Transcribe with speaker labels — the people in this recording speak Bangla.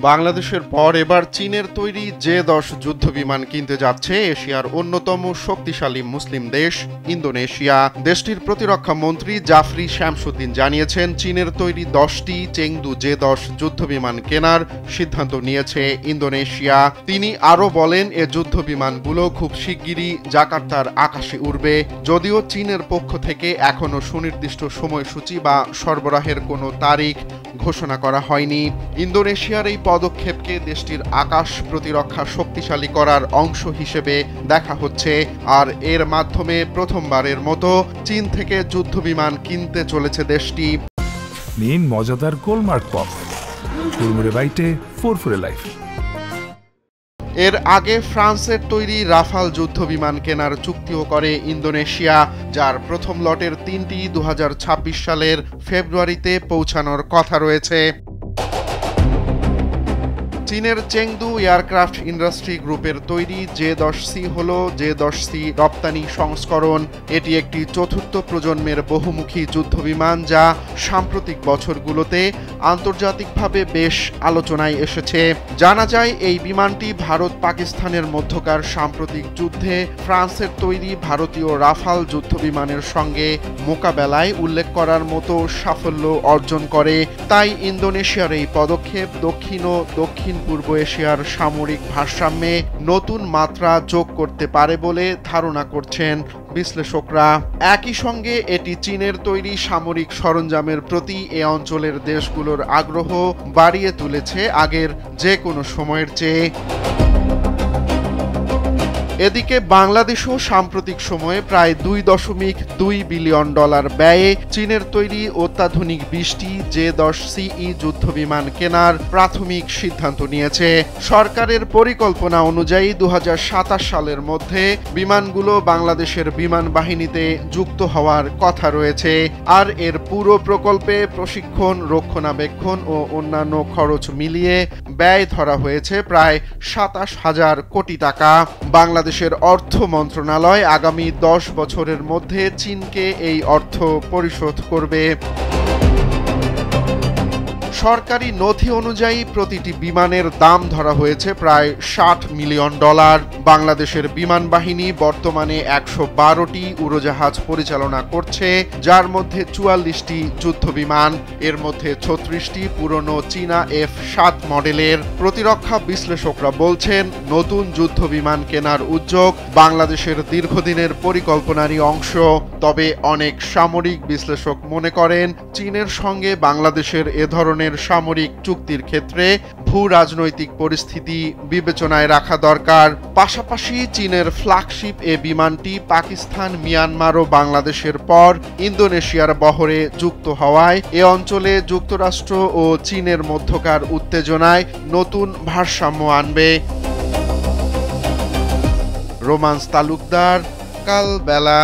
Speaker 1: বাংলাদেশের পর এবার চীনের তৈরি জে-10 যুদ্ধবিমান কিনতে যাচ্ছে এশিয়ার অন্যতম শক্তিশালী মুসলিম দেশ ইন্দোনেশিয়া। দেশটির প্রতিরক্ষা মন্ত্রী জাফরি শামসুদ্দিন জানিয়েছেন, চীনের তৈরি 10টি চেংদু জে-10 যুদ্ধবিমান কেনার সিদ্ধান্ত নিয়েছে ইন্দোনেশিয়া। তিনি আরও বলেন, এ যুদ্ধবিমানগুলো খুব শিগগিরই জাকার্তার আকাশে উড়বে। যদিও চীনের পক্ষ থেকে এখনও সুনির্দিষ্ট সময়সূচি বা সরবরাহের কোনো তারিখ ঘোষণা করা হয়নি। ইন্দোনেশিয়ার এই পদক্ষেপকে দেশটির আকাশ প্রতিরক্ষা শক্তিশালী করার অংশ হিসেবে দেখা হচ্ছে, আর এর মাধ্যমে প্রথমবারের মতো চীন থেকে যুদ্ধবিমান কিনতে চলেছে দেশটি।
Speaker 2: নিন মজাদার গোলমার্ক পপ, ফুরমুরে বাইটে ফুরফুরে লাইফ।
Speaker 1: এর আগে ফ্রান্সের তৈরি রাফাল যুদ্ধবিমান কেনার চুক্তিও করে ইন্দোনেশিয়া, যার প্রথম লটের 3টি 2026 সালের ফেব্রুয়ারিতে পৌঁছানোর কথা রয়েছে। চীনের চেংদু এয়ারক্রাফট ইন্ডাস্ট্রি গ্রুপের তৈরি জে-10সি হল জে-10সি রপ্তানি সংস্করণ। এটি একটি চতুর্থ প্রজন্মের বহুমুখী যুদ্ধবিমান, যা সাম্প্রতিক বছরগুলোতে আন্তর্জাতিকভাবে বেশ আলোচনায় এসেছে। জানা যায়, এই বিমানটি ভারত পাকিস্তানের মধ্যকার সাম্প্রতিক যুদ্ধে ফ্রান্সের তৈরি ভারতীয় রাফাল যুদ্ধবিমানের সঙ্গে মোকাবেলায় উল্লেখ করার মতো সাফল্য অর্জন করে। তাই ইন্দোনেশিয়ার এই পদক্ষেপ দক্ষিণ ও দক্ষিণ পূর্ব এশিয়ার সামরিক ভারসাম্যে নতুন মাত্রা যোগ করতে পারে বলে ধারণা করছেন বিশ্লেষকরা। একই সঙ্গে এটি চীনের তৈরি সামরিক সরঞ্জামের প্রতি এ অঞ্চলের দেশগুলোর আগ্রহ বাড়িয়ে তুলেছে আগের যে কোনো সময়ের চেয়ে। এদিকে বাংলাদেশও সাম্প্রতিক সময়ে প্রায় $2.2 বিলিয়ন ব্যয়ে চীনের তৈরি অত্যাধুনিক 20টি জে-10সিই যুদ্ধবিমান কেনার প্রাথমিক সিদ্ধান্ত নিয়েছে। সরকারের পরিকল্পনা অনুযায়ী 2027 সালের মধ্যে বিমানগুলো বাংলাদেশের বিমান বাহিনীতে যুক্ত হওয়ার কথা রয়েছে। আর এর পুরো প্রকল্পে প্রশিক্ষণ, রক্ষণাবেক্ষণ ও অন্যান্য খরচ মিলিয়ে ব্যয় ধরা হয়েছে প্রায় 27,000 কোটি টাকা। বাংলাদেশের অর্থ মন্ত্রণালয় আগামী 10 বছরের মধ্যে চীনকে এই অর্থ পরিশোধ করবে। সরকারি নথি অনুযায়ী প্রতিটি বিমানের দাম ধরা হয়েছে প্রায় $60 মিলিয়ন। বাংলাদেশের বিমান বাহিনী বর্তমানে 112টি উড়োজাহাজ পরিচালনা করছে, যার মধ্যে 44টি যুদ্ধবিমান। এর মধ্যে 36টি পুরনো চীনা F-7 মডেলের। প্রতিরক্ষা বিশ্লেষকরা বলছেন, নতুন যুদ্ধবিমান কেনার উদ্যোগ বাংলাদেশের দীর্ঘদিনের পরিকল্পনারই অংশ। তবে অনেক সামরিক বিশ্লেষক মনে করেন, চীনের সঙ্গে বাংলাদেশের এ ধরনের সামরিক চুক্তির ক্ষেত্রে ভূ রাজনৈতিক পরিস্থিতি বিবেচনায় রাখা দরকার। পাশাপাশি চীনের ফ্ল্যাগশিপ এ বিমানটি পাকিস্তান, মিয়ানমার ও বাংলাদেশের পর ইন্দোনেশিয়ার বহরে যুক্ত হওয়ায় এ অঞ্চলে যুক্তরাষ্ট্র ও চীনের মধ্যকার উত্তেজনায় নতুন ভারসাম্য আনবে। রোমান্স তালুকদার, কালবেলা।